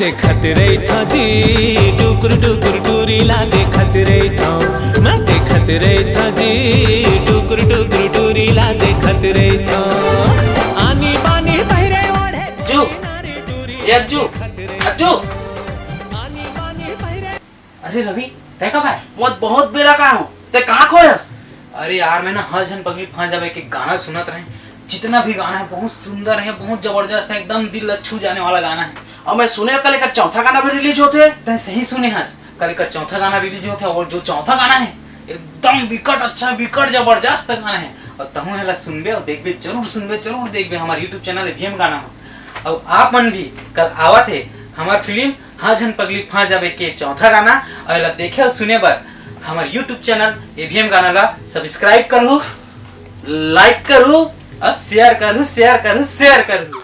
देखत रही था जी टुकुर टुकुर टूरीला देखत रही था। मैं देखत रही था जी टुकुर टुकुर टूरीला देखत रही था। आनी बानी बहरे ओढ़े अज्जू, ये अज्जू, अज्जू। अरे रवि, तय कब है? बहुत बेरा का हूँ। ते कहाँ खोयस? अरे यार मैं ना हर जन पगली फांस जावे के गाना सुनत रहे। जितना भी गाना है बहुत सुंदर है, बहुत जबरदस्त है, एकदम दिल छू जाने वाला गाना है। और मैं सुने कल एक चौथा गाना भी रिलीज होते। तय सही सुने हस, कल का चौथा गाना रिलीज होता है और जो चौथा गाना है एकदम विकट अच्छा विकट जबरदस्त गाना है। और तहु हेला सुनबे और देखबे, जरूर सुनबे जरूर देखबे हमारे YouTube चैनल एवीएम गाना में। और आप मन भी कल आवत है हमार फिल्म हाँ झन पगली फांस जावे के चौथा गाना और देखे और सुने बर हमारे YouTube चैनल एवीएम गाना ला सब्सक्राइब करू, लाइक करू और शेयर करू।